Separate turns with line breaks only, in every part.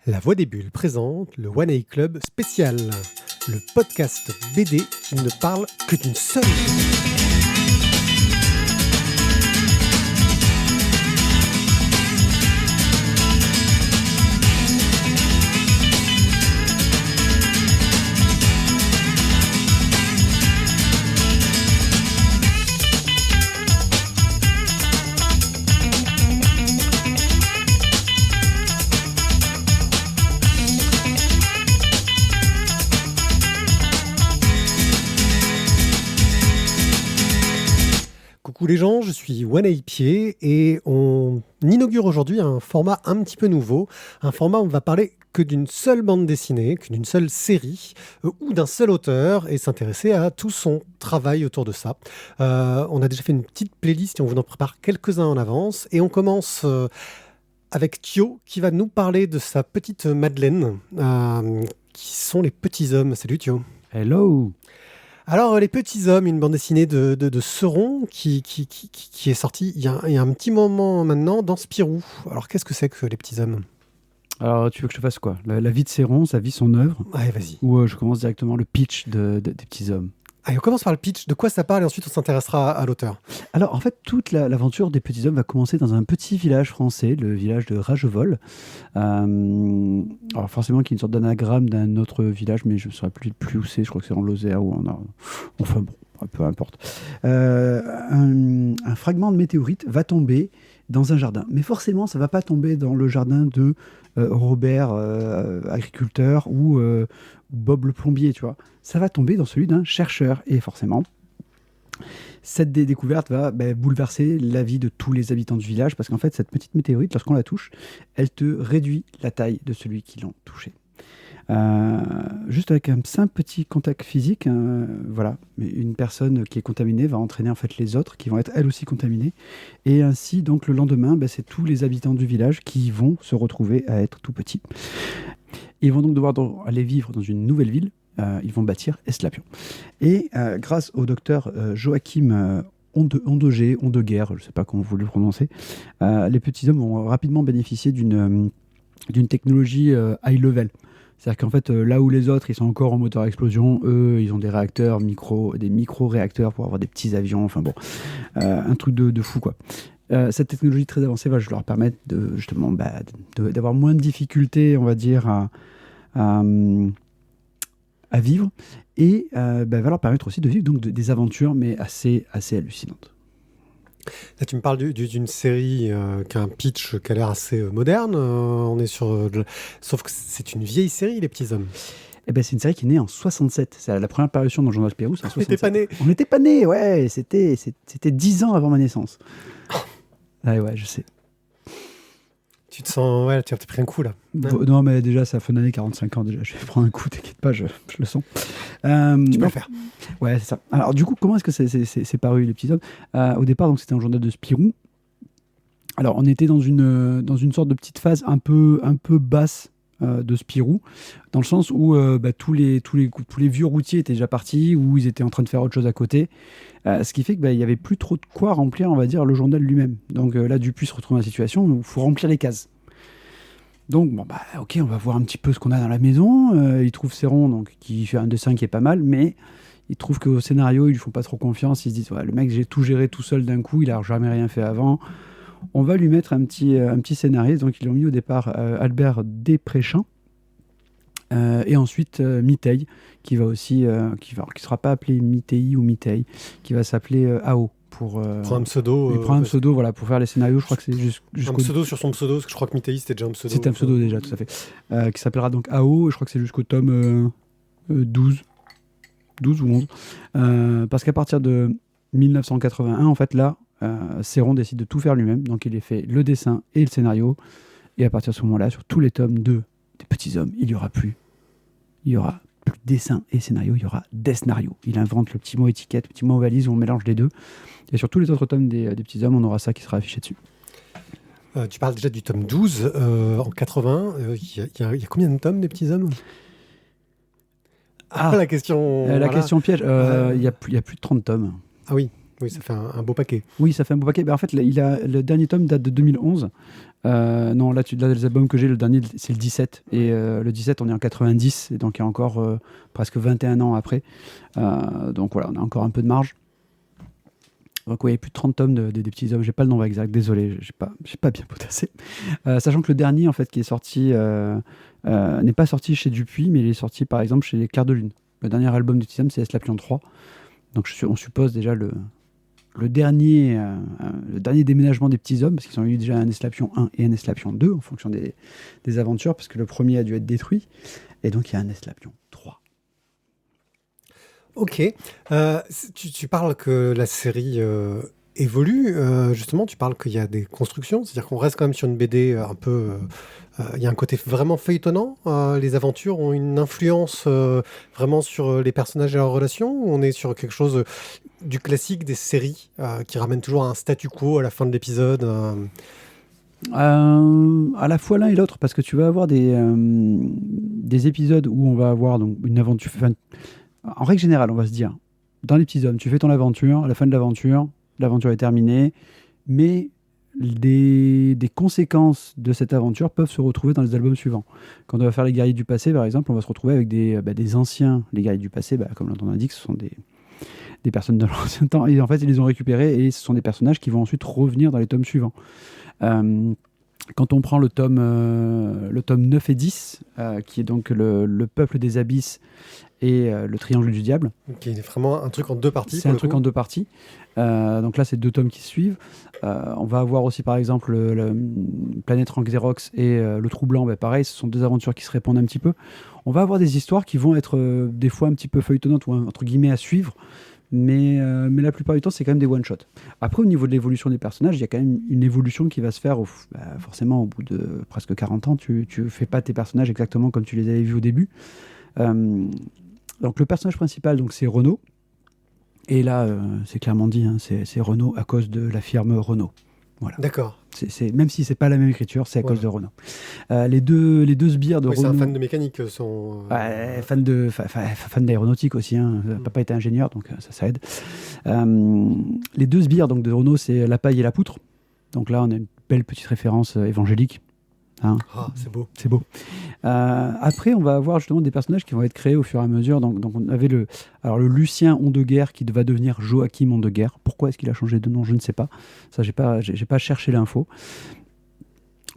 La Voix des Bulles présente le One A Club spécial, le podcast BD qui ne parle que d'une seule. Coucou les gens, je suis One A Pied et on inaugure aujourd'hui un format un petit peu nouveau, un format où on va parler que d'une seule bande dessinée, que d'une seule série ou d'un seul auteur et s'intéresser à tout son travail autour de ça. On a déjà fait une petite playlist et on vous en prépare quelques-uns en avance et on commence avec Thio qui va nous parler de sa petite Madeleine qui sont les petits hommes. Salut Thio.
Hello.
Alors, Les Petits Hommes, une bande dessinée de Seron qui est sortie il y a un petit moment maintenant dans Spirou. Alors, qu'est-ce que c'est que Les Petits Hommes ?
Alors, tu veux que je te fasse quoi ? La vie de Céron, sa vie, son œuvre ?
Allez, vas-y.
Ou je commence directement le pitch des Petits Hommes ?
Allez, on commence par le pitch. De quoi ça parle et ensuite on s'intéressera à l'auteur.
Alors, en fait, toute l'aventure des Petits Hommes va commencer dans un petit village français, le village de Ragevol. Alors, forcément, qui est une sorte d'anagramme d'un autre village, mais je ne saurais plus où c'est. Je crois que c'est en Lozère ou enfin bon, peu importe. Un fragment de météorite va tomber dans un jardin. Mais forcément, ça ne va pas tomber dans le jardin de Robert, agriculteur, ou Bob le plombier, tu vois. Ça va tomber dans celui d'un chercheur. Et forcément, cette découverte va bouleverser la vie de tous les habitants du village, parce qu'en fait, cette petite météorite, lorsqu'on la touche, elle te réduit la taille de celui qui l'a touchée. Juste avec un simple petit contact physique, voilà, une personne qui est contaminée va entraîner en fait les autres qui vont être elles aussi contaminées, et ainsi donc le lendemain, c'est tous les habitants du village qui vont se retrouver à être tout petits. Ils vont donc devoir aller vivre dans une nouvelle ville. Ils vont bâtir Esclapion. Et grâce au docteur Joachim Ondeguer, je ne sais pas comment vous le prononcez, les petits hommes vont rapidement bénéficier d'une technologie high level. C'est-à-dire qu'en fait, là où les autres, ils sont encore en moteur à explosion, eux, ils ont des réacteurs, des micro-réacteurs pour avoir des petits avions, enfin bon, un truc de fou, quoi. Cette technologie très avancée va leur permettre justement d'avoir moins de difficultés, on va dire, à vivre, et va leur permettre aussi de vivre donc des aventures, mais assez hallucinantes.
Là, tu me parles d'une série qui a un pitch qui a l'air assez moderne. On est sur, sauf que c'est une vieille série, Les Petits Hommes.
C'est une série qui est née en 67. C'est la première parution dans le journal Spirou.
On n'était pas nés.
On n'était pas nés, ouais. C'était 10 ans avant ma naissance. Ouais, je sais.
Tu te sens... Ouais, tu as pris un coup, là.
Non, mais déjà, ça fait une année 45 ans, déjà. Je vais prendre un coup, t'inquiète pas, je le sens.
Tu peux le faire.
Ouais, c'est ça. Alors, du coup, comment est-ce que c'est paru, Les Petits Hommes ? Au départ, donc, c'était un journal de Spirou. Alors, on était dans une sorte de petite phase un peu basse de Spirou, dans le sens où tous les vieux routiers étaient déjà partis, ou ils étaient en train de faire autre chose à côté. Ce qui fait qu'il n'y avait plus trop de quoi remplir, on va dire, le journal lui-même. Donc là, Dupuis se retrouve dans la situation où il faut remplir les cases. Donc, ok, on va voir un petit peu ce qu'on a dans la maison. Il trouve Céron, donc, qui fait un dessin qui est pas mal, mais il trouve qu'au scénario, ils lui font pas trop confiance. Ils se disent, ouais, le mec, j'ai tout géré tout seul d'un coup, il a jamais rien fait avant. On va lui mettre un petit scénariste. Donc, ils l'ont mis au départ Albert Despréchin. Et ensuite Miteil, qui va aussi, qui sera pas appelé Mitei ou Miteil, qui va s'appeler AO. Prend
un pseudo.
Il prend un pseudo, voilà, pour faire les scénarios. Je crois que c'est
un pseudo sur son pseudo, parce que je crois que Mitei c'était déjà un pseudo.
C'était un pseudo déjà, tout à fait. Qui s'appellera donc AO, et je crois que c'est jusqu'au tome 12 ou 11. Parce qu'à partir de 1981, en fait, là, Céron décide de tout faire lui-même. Donc il fait le dessin et le scénario. Et à partir de ce moment-là, sur tous les tomes des Petits Hommes, il y aura plus dessin et scénario, il y aura des scénarios. Il invente le petit mot étiquette, le petit mot valise où on mélange les deux. Et sur tous les autres tomes des Petits Hommes, on aura ça qui sera affiché dessus.
Tu parles déjà du tome 12 en 80. Il y a combien de tomes des Petits Hommes ? La question...
question piège. Il y a plus de 30 tomes.
Ah oui. Oui, ça fait un beau paquet.
Oui, ça fait un beau paquet. En fait, le dernier tome date de 2011. Non, là, les albums que j'ai, le dernier, c'est le 17. Et le 17, on est en 90. Et donc, il y a encore presque 21 ans après. Donc, voilà, on a encore un peu de marge. Donc, oui, il y a plus de 30 tomes des petits hommes. J'ai pas le nombre exact. Désolé, j'ai pas bien potassé. Sachant que le dernier, en fait, qui est sorti, n'est pas sorti chez Dupuis, mais il est sorti, par exemple, chez les Clairs de Lune. Le dernier album des petits hommes, c'est Eslapion 3. Donc, on suppose déjà le dernier déménagement des petits hommes, parce qu'ils ont eu déjà un Eslapion 1 et un Eslapion 2 en fonction des aventures, parce que le premier a dû être détruit, et donc il y a un Eslapion 3.
Ok. Tu parles que la série évolue. Justement, tu parles qu'il y a des constructions, c'est-à-dire qu'on reste quand même sur une BD un peu. Il y a un côté vraiment feuilletonnant. Les aventures ont une influence vraiment sur les personnages et leurs relations. Ou on est sur quelque chose du classique des séries qui ramène toujours à un statu quo à la fin de l'épisode.
À la fois l'un et l'autre, parce que tu vas avoir des épisodes où on va avoir donc, une aventure. En règle générale, on va se dire, dans les petits hommes, tu fais ton aventure, à la fin de l'aventure est terminée, mais des conséquences de cette aventure peuvent se retrouver dans les albums suivants. Quand on va faire les guerriers du passé, par exemple, on va se retrouver avec des anciens, les guerriers du passé, comme l'on indique, ce sont des personnes de l'ancien temps, et en fait, ils les ont récupérés, et ce sont des personnages qui vont ensuite revenir dans les tomes suivants. Quand on prend le tome 9 et 10, qui est donc le peuple des abysses et le triangle du diable.
Qui est vraiment un truc en deux parties.
C'est un truc en deux parties. Donc là, c'est 2 tomes qui se suivent. On va avoir aussi, par exemple, le Planète Ranxerox et le Trou Blanc. Pareil, ce sont 2 aventures qui se répondent un petit peu. On va avoir des histoires qui vont être des fois un petit peu feuilletonnantes ou entre guillemets à suivre. Mais la plupart du temps, c'est quand même des one-shots. Après, au niveau de l'évolution des personnages, il y a quand même une évolution qui va se faire forcément au bout de presque 40 ans. Tu fais pas tes personnages exactement comme tu les avais vus au début. Donc le personnage principal, donc, c'est Renault. Et là, c'est clairement dit, hein, c'est Renault à cause de la firme Renault. Voilà.
D'accord.
Même si c'est pas la même écriture, c'est à cause de Renault. Les deux sbires de Renault.
C'est un fan de mécanique.
Fan d'aéronautique aussi. Hein. Papa était ingénieur, donc ça aide. Les 2 sbires donc, de Renault, c'est la paille et la poutre. Donc là, on a une belle petite référence évangélique. Hein.
C'est beau.
C'est beau. Après, on va avoir justement des personnages qui vont être créés au fur et à mesure. Donc on avait le Lucien Ondeguer qui va devenir Joachim Ondeguer. Pourquoi est-ce qu'il a changé de nom? Je ne sais pas. Ça, j'ai pas cherché l'info.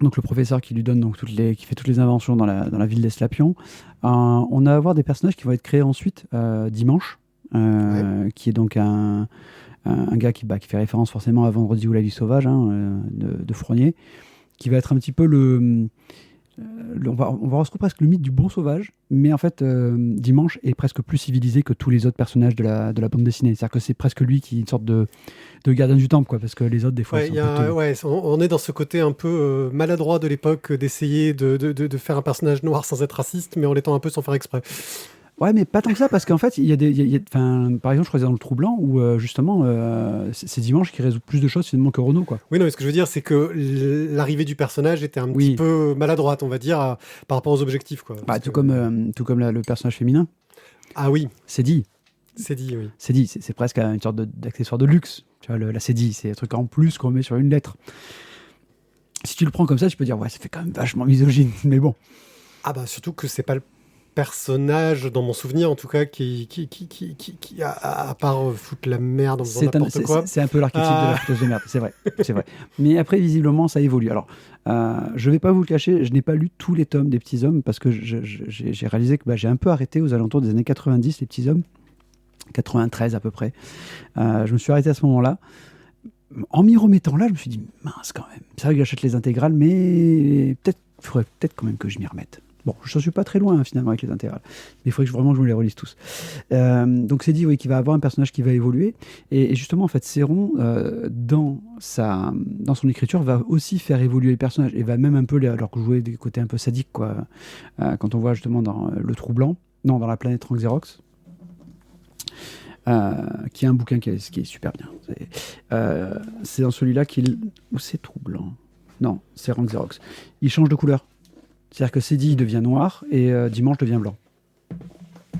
Donc le professeur qui lui donne donc qui fait toutes les inventions dans la ville d'Eslapion. On va avoir des personnages qui vont être créés ensuite. Dimanche, qui est donc un gars qui fait référence forcément à Vendredi ou la vie sauvage, de Fournier, qui va être un petit peu on va retrouver presque le mythe du bon sauvage, mais en fait, Dimanche est presque plus civilisé que tous les autres personnages de la bande dessinée. C'est-à-dire que c'est presque lui qui est une sorte de gardien du temple, quoi, parce que les autres, des fois,
on est dans ce côté un peu maladroit de l'époque d'essayer de faire un personnage noir sans être raciste, mais en l'étant un peu sans faire exprès.
Ouais, mais pas tant que ça, parce qu'en fait, par exemple, je crois que dans le Trou Blanc, où justement, c'est Dimanche qui résout plus de choses finalement que Renault, quoi.
Oui, non, mais ce que je veux dire, c'est que l'arrivée du personnage était un petit peu maladroite, on va dire, par rapport aux objectifs, quoi.
Tout comme le personnage féminin.
Ah oui.
Cédille.
Cédille, oui.
Cédille, c'est presque une sorte d'accessoire de luxe. Tu vois, la Cédille, c'est un truc en plus qu'on met sur une lettre. Si tu le prends comme ça, tu peux dire, ouais, ça fait quand même vachement misogyne, mais bon.
Surtout que c'est pas le personnage, dans mon souvenir en tout cas, qui à part foutre la merde en faisant n'importe quoi.
C'est un peu l'archétype de la fouteuse de merde, c'est vrai. Mais après, visiblement, ça évolue. Alors, je vais pas vous le cacher, je n'ai pas lu tous les tomes des Petits Hommes parce que j'ai réalisé que j'ai un peu arrêté aux alentours des années 90, les Petits Hommes, 93 à peu près. Je me suis arrêté à ce moment-là. En m'y remettant là, je me suis dit, mince quand même. C'est vrai que j'achète les intégrales, mais faudrait peut-être quand même que je m'y remette. Bon, je ne suis pas très loin finalement avec les intégrales, mais il faudrait vraiment que je me les relise tous. Donc c'est dit qu'il va avoir un personnage qui va évoluer, et justement en fait Céron dans son écriture va aussi faire évoluer les personnages et va même un peu leur jouer des côtés un peu sadiques, quoi. Quand on voit justement dans le Trou Blanc, dans la planète Ranxerox, qui est un bouquin qui est super bien. C'est dans celui-là où c'est Trou Blanc. Non, c'est Ranxerox. Il change de couleur. C'est-à-dire que Cédille devient noir et Dimanche devient blanc.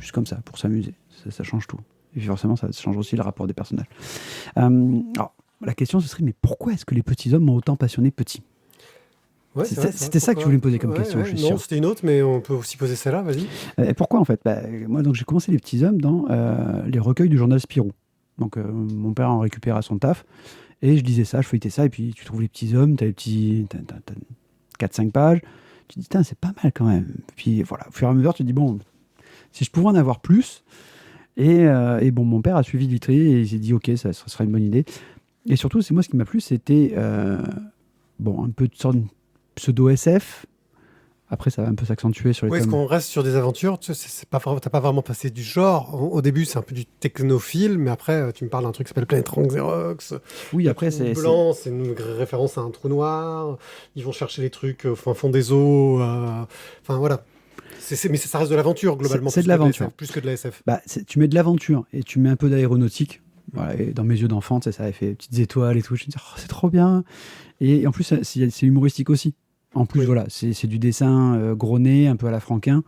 Juste comme ça, pour s'amuser. Ça change tout. Et puis forcément, ça change aussi le rapport des personnages. Alors, la question, ce serait, mais pourquoi est-ce que les petits hommes m'ont autant passionné petit?
Ouais,
C'était ça que tu voulais me poser comme question, je suis sûr.
Non, c'était une autre, mais on peut aussi poser celle-là, vas-y.
Et pourquoi, en fait? Moi, donc, j'ai commencé les petits hommes dans les recueils du journal Spirou. Donc, mon père en récupérait à son taf. Et je lisais ça, je feuilletais ça. Et puis, tu trouves les petits hommes, t'as 4-5 pages. Tu te dis, c'est pas mal quand même. Puis, voilà, au fur et à mesure, tu te dis, bon, si je pouvais en avoir plus. Et bon, mon père a suivi Littré et il s'est dit, ok, ça sera une bonne idée. Et surtout, c'est moi, ce qui m'a plu, c'était un peu de sorte de pseudo-SF. Après, ça va un peu s'accentuer sur les
Oui,
tomes.
est-ce qu'on reste sur des aventures? Tu sais, t'as pas vraiment passé du genre. Au début, c'est un peu du technophile, mais après, tu me parles d'un truc qui s'appelle Planète Rank Xerox.
Oui, après,
c'est blanc, c'est une référence à un trou noir. Ils vont chercher les trucs au fond des eaux. Enfin, voilà. Mais ça reste de l'aventure, globalement.
C'est de l'aventure.
Plus que de la SF.
Tu mets de l'aventure et tu mets un peu d'aéronautique. Voilà, et dans mes yeux d'enfant, ça avait fait petites étoiles et tout. Je me dis, c'est trop bien. Et en plus, c'est humoristique aussi. En plus, voilà, c'est du dessin gros nez, un peu à la Franquin.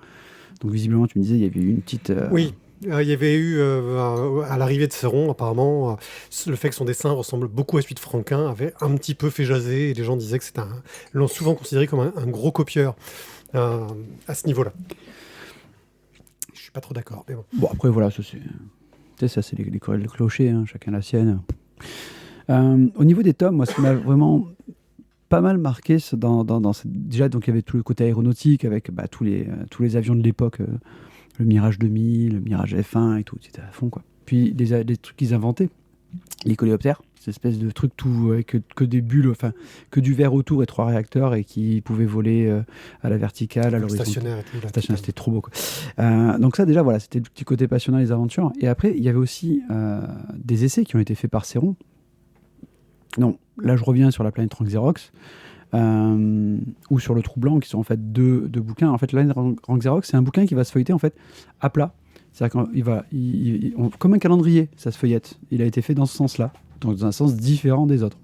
Donc, visiblement, tu me disais, il y avait eu une petite.
Oui, il y avait eu, à l'arrivée de Seron, apparemment, le fait que son dessin ressemble beaucoup à celui de Franquin avait un petit peu fait jaser. Et les gens disaient que l'ont souvent considéré comme un gros copieur à ce niveau-là. Je suis pas trop d'accord, mais bon.
Bon, après, voilà, ça, c'est les chorales de clocher, hein, chacun la sienne. Au niveau des tomes, moi, ce qui m'a vraiment pas mal marqué déjà, donc il y avait tout le côté aéronautique avec tous les avions de l'époque, le Mirage 2000, le Mirage F1 et tout, c'était à fond, quoi. Puis les trucs qu'ils inventaient, les coléoptères, cette espèce de truc tout avec que des bulles, enfin que du verre autour et 3 réacteurs et qui pouvaient voler à la verticale, à l'horizon.
Stationnaire et tout.
Stationnaire, c'était trop beau, quoi. Donc ça déjà, voilà, c'était le petit côté passionnant, les aventures. Et après, il y avait aussi des essais qui ont été faits par Seron. Non, là je reviens sur la planète Rank Xerox ou sur le Trou Blanc, qui sont en fait deux bouquins. En fait, la planète Rank Xerox, c'est un bouquin qui va se feuilleter en fait à plat. C'est-à-dire comme un calendrier, ça se feuillette. Il a été fait dans ce sens-là, dans un sens différent des autres.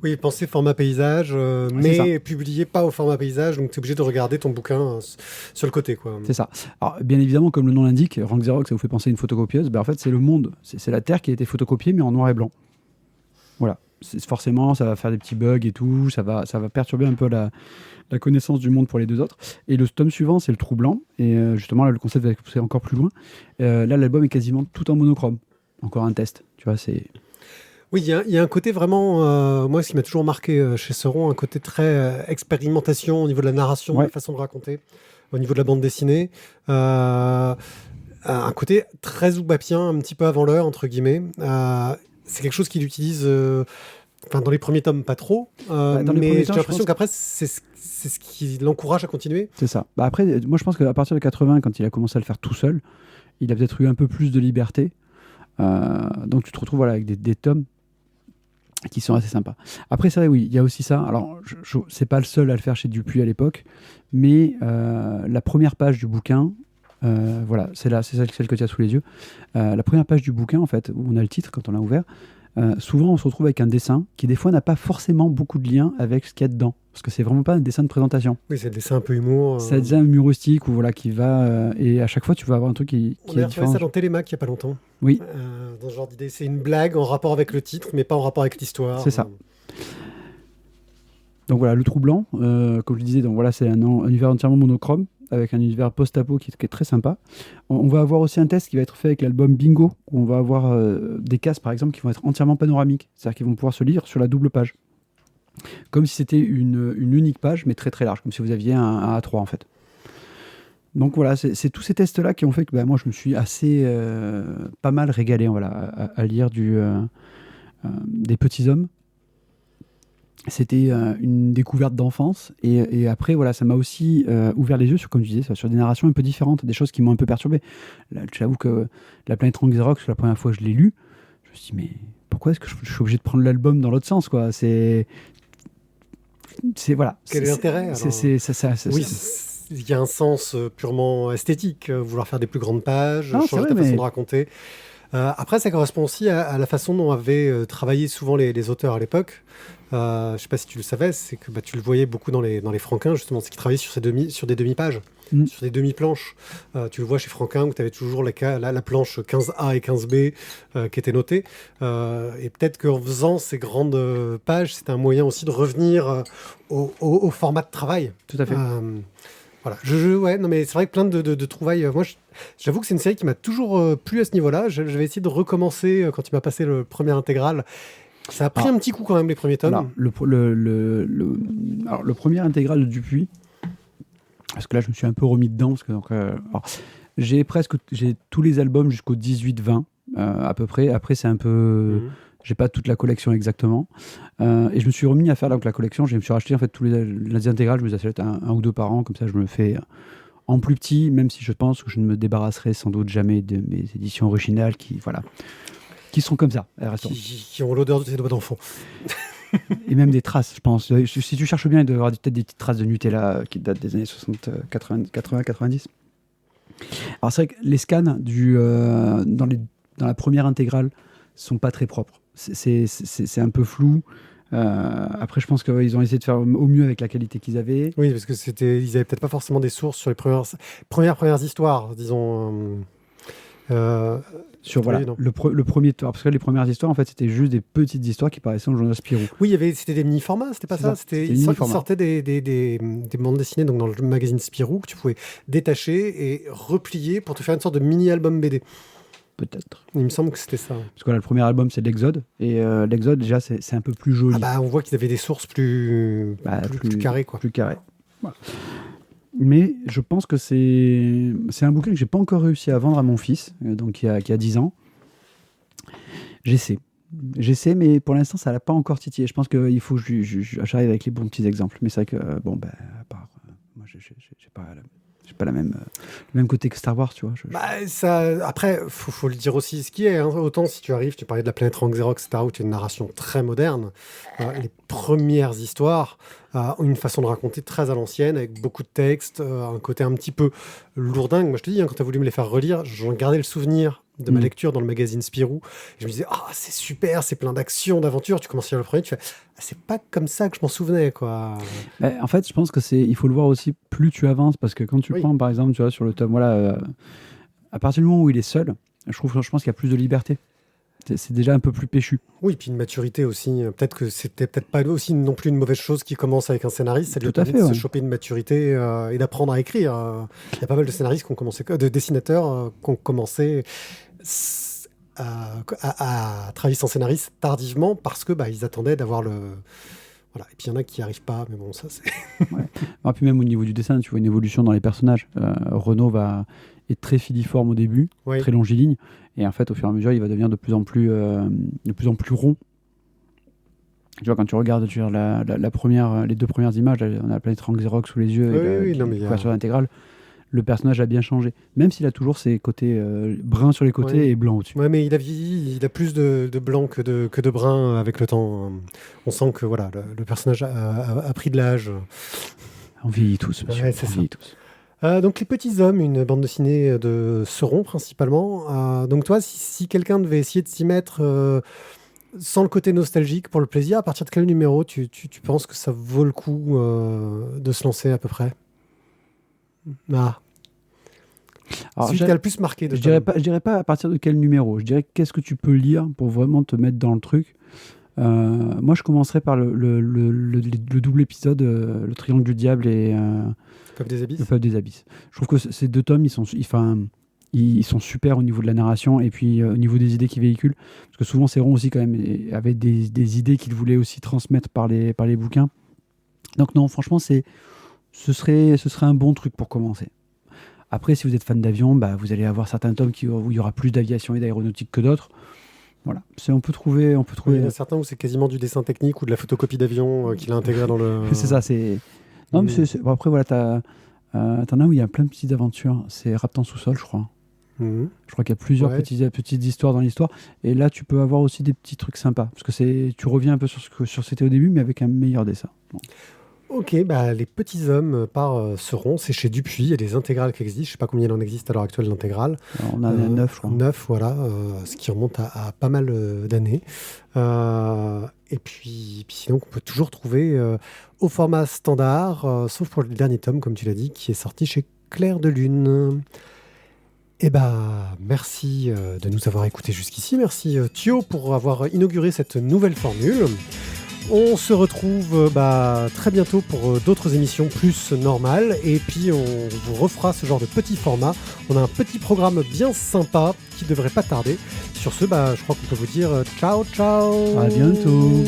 Oui, pensez format paysage, mais publié pas au format paysage, donc tu es obligé de regarder ton bouquin sur le côté, quoi.
C'est ça. Alors, bien évidemment, comme le nom l'indique, Rank Xerox, ça vous fait penser à une photocopieuse. En fait, c'est le monde, c'est la Terre qui a été photocopiée, mais en noir et blanc. Voilà. Forcément, ça va faire des petits bugs et tout, ça va perturber un peu la connaissance du monde pour les deux autres. Et le tome suivant, c'est le Trou Blanc. Et justement, là, le concept va pousser encore plus loin. Là, l'album est quasiment tout en monochrome. Encore un test. Tu vois, c'est...
Oui, il y a un côté vraiment, moi, ce qui m'a toujours marqué chez Seron, un côté très expérimentation au niveau de la narration, de la façon de raconter, au niveau de la bande dessinée. Un côté très zoubapien, un petit peu avant l'heure, entre guillemets. C'est quelque chose qu'il utilise dans les premiers tomes, pas trop. Mais j'ai l'impression qu'après, c'est ce qui l'encourage à continuer.
C'est ça. Après, moi, je pense qu'à partir de 80, quand il a commencé à le faire tout seul, il a peut-être eu un peu plus de liberté. Donc, tu te retrouves avec des tomes qui sont assez sympas. Après, c'est vrai, oui, il y a aussi ça. Alors, c'est pas le seul à le faire chez Dupuis à l'époque, mais la première page du bouquin, voilà, c'est celle que tu as sous les yeux. La première page du bouquin, en fait, où on a le titre quand on l'a ouvert, souvent on se retrouve avec un dessin qui des fois n'a pas forcément beaucoup de lien avec ce qu'il y a dedans, parce que c'est vraiment pas un dessin de présentation.
Oui, c'est un dessin un peu humour.
C'est un dessin humoristique ou voilà, qui va et à chaque fois tu vas avoir un truc qui est différent.
On a ça dans Télémac il y a pas longtemps.
Oui.
Dans ce genre d'idée, c'est une blague en rapport avec le titre, mais pas en rapport avec l'histoire.
C'est ça. Donc voilà, le Trou Blanc, comme je disais, donc voilà, c'est un univers entièrement monochrome, avec un univers post-apo qui est très sympa. On va avoir aussi un test qui va être fait avec l'album Bingo, où on va avoir des cases, par exemple, qui vont être entièrement panoramiques, c'est-à-dire qu'ils vont pouvoir se lire sur la double page. Comme si c'était une unique page, mais très très large, comme si vous aviez un A3 en fait. Donc voilà, c'est tous ces tests-là qui ont fait que moi je me suis assez pas mal régalé voilà, à lire des petits hommes. C'était une découverte d'enfance et après voilà, ça m'a aussi ouvert les yeux sur, comme tu disais, sur des narrations un peu différentes, des choses qui m'ont un peu perturbé. Là, j'avoue que la planète Rank Xerox, la première fois que je l'ai lu, je me suis dit mais pourquoi est-ce que je suis obligé de prendre l'album dans l'autre sens quoi, c'est voilà.
Quel est l'intérêt
Oui,
il y a un sens purement esthétique, vouloir faire des plus grandes pages, changer ta façon de raconter. Après, ça correspond aussi à la façon dont avaient travaillé souvent les auteurs à l'époque. Je ne sais pas si tu le savais, c'est que tu le voyais beaucoup dans les Franquin, justement, c'est qu'ils travaillaient sur des demi-pages, sur des demi-planches. Tu le vois chez Franquin où tu avais toujours la planche 15A et 15B qui étaient notées. Et peut-être qu'en faisant ces grandes pages, c'était un moyen aussi de revenir au format de travail.
Tout à fait.
Voilà. Ouais, non, mais c'est vrai que plein de trouvailles. Moi, j'avoue que c'est une série qui m'a toujours plu à ce niveau-là. Je vais essayer de recommencer quand il m'a passé le premier intégral. Ça a pris un petit coup quand même, les premiers tomes.
Alors, le premier intégral de Dupuis, parce que là, je me suis un peu remis dedans. Parce que, j'ai tous les albums jusqu'au 18-20, à peu près. Après, c'est un peu... J'ai pas toute la collection exactement. Et je me suis remis à faire donc, la collection. Je me suis racheté en fait, tous les intégrales. Je me les achète un ou deux par an. Comme ça, je me le fais en plus petit, même si je pense que je ne me débarrasserai sans doute jamais de mes éditions originales qui sont comme ça.
Qui ont l'odeur de tes doigts d'enfant.
Et même des traces, je pense. Si tu cherches bien, il doit y avoir peut-être des petites traces de Nutella qui datent des années 60, 80, 90. Alors c'est vrai que les scans dans la première intégrale sont pas très propres. C'est un peu flou. Après, je pense qu'ils ont essayé de faire au mieux avec la qualité qu'ils avaient.
Oui, parce que ils avaient peut-être pas forcément des sources sur les premières histoires, disons.
Sur le premier tome, parce que les premières histoires en fait c'était juste des petites histoires qui paraissaient dans le journal Spirou.
Oui, c'était des mini-formats, c'était pas ça. Ils sortaient des bandes dessinées donc dans le magazine Spirou que tu pouvais détacher et replier pour te faire une sorte de mini-album BD.
Peut-être.
Il me semble que c'était ça.
Parce que là, le premier album c'est l'Exode et l'Exode déjà c'est un peu plus joli.
On voit qu'ils avaient des sources plus carrées quoi.
Plus carrées. Voilà. Mais je pense que c'est un bouquin que j'ai pas encore réussi à vendre à mon fils, donc qui a 10 ans. J'essaie, mais pour l'instant, ça l'a pas encore titillé. Je pense qu'il faut que j'arrive avec les bons petits exemples. Mais c'est vrai que, moi, j'ai pas le même côté que Star Wars, tu vois.
Après, faut le dire aussi ce qui est. Hein. Autant si tu arrives, tu parlais de la planète Rank Zero, etc., où tu as une narration très moderne. Les premières histoires ont une façon de raconter très à l'ancienne, avec beaucoup de textes, un côté un petit peu lourdingue. Moi, je te dis, quand tu as voulu me les faire relire, j'en gardais le souvenir de ma lecture dans le magazine Spirou. Et je me disais, c'est super, c'est plein d'action, d'aventure. Tu commences à lire le premier, tu fais, c'est pas comme ça que je m'en souvenais, quoi.
En fait, je pense que il faut le voir aussi plus tu avances, parce que quand tu prends, par exemple, tu vois, sur le tome, à partir du moment où il est seul, je pense qu'il y a plus de liberté. C'est déjà un peu plus péchu.
Oui, puis une maturité aussi. Peut-être que c'était peut-être pas aussi non plus une mauvaise chose qui commence avec un scénariste. Ça lui permet de se choper une maturité et d'apprendre à écrire. Il y a pas mal de scénaristes de dessinateurs qui ont commencé à travailler sans scénariste tardivement parce que ils attendaient d'avoir le... Voilà. Et puis il y en a qui n'y arrivent pas, mais bon, ça c'est...
Et puis même au niveau du dessin, tu vois une évolution dans les personnages. Renaud est très filiforme au début, très longiligne, et en fait au fur et à mesure il va devenir de plus en plus rond. Tu vois, quand tu regardes les deux premières images, on a la planète Rank Zero sous les yeux et couverture intégrale. Le personnage a bien changé, même s'il a toujours ses côtés bruns sur les côtés et blancs au-dessus.
Ouais, mais il a plus de blanc que de brun avec le temps. On sent que le personnage a pris de l'âge.
On vieillit tous, monsieur.
Ouais, on vieillit tous. Donc Les Petits Hommes, une bande dessinée de Seron principalement. Donc toi, si quelqu'un devait essayer de s'y mettre sans le côté nostalgique, pour le plaisir, à partir de quel numéro tu penses que ça vaut le coup de se lancer à peu près? Celui qui a le plus marqué.
Je dirais pas à partir de quel numéro. Je dirais qu'est-ce que tu peux lire pour vraiment te mettre dans le truc. Moi, je commencerai par le double épisode, le Triangle du Diable et
le
Peuple des Abysses. Je trouve que ces deux tomes, ils sont super au niveau de la narration et puis au niveau des idées qu'ils véhiculent. Parce que souvent, Seron aussi, quand même, avait des idées qu'il voulait aussi transmettre par les bouquins. Donc non, franchement, ce serait un bon truc pour commencer. Après, si vous êtes fan d'avion, vous allez avoir certains tomes où il y aura plus d'aviation et d'aéronautique que d'autres. Voilà. On peut trouver.
Il y en a certains où c'est quasiment du dessin technique ou de la photocopie d'avion qu'il a intégré dans le...
C'est ça, Non, mais bon, après, voilà, t'en as où il y a plein de petites aventures. C'est Raptan sous-sol, je crois. Je crois qu'il y a plusieurs petites histoires dans l'histoire. Et là, tu peux avoir aussi des petits trucs sympas. Parce que tu reviens un peu sur ce que c'était au début, mais avec un meilleur dessin. Bon.
Ok, bah, les petits hommes seront, c'est chez Dupuis, il y a des intégrales qui existent, je sais pas combien il en existe à l'heure actuelle d'intégrales.
Alors, on en a 9, je crois.
9, voilà, ce qui remonte à pas mal d'années. Et puis sinon, on peut toujours trouver au format standard, sauf pour le dernier tome, comme tu l'as dit, qui est sorti chez Clair de Lune. Eh bah, merci de nous avoir écoutés jusqu'ici. Merci Thio pour avoir inauguré cette nouvelle formule. On se retrouve très bientôt pour d'autres émissions plus normales. Et puis, on vous refera ce genre de petit format. On a un petit programme bien sympa qui devrait pas tarder. Sur ce, je crois qu'on peut vous dire ciao, ciao.
À bientôt.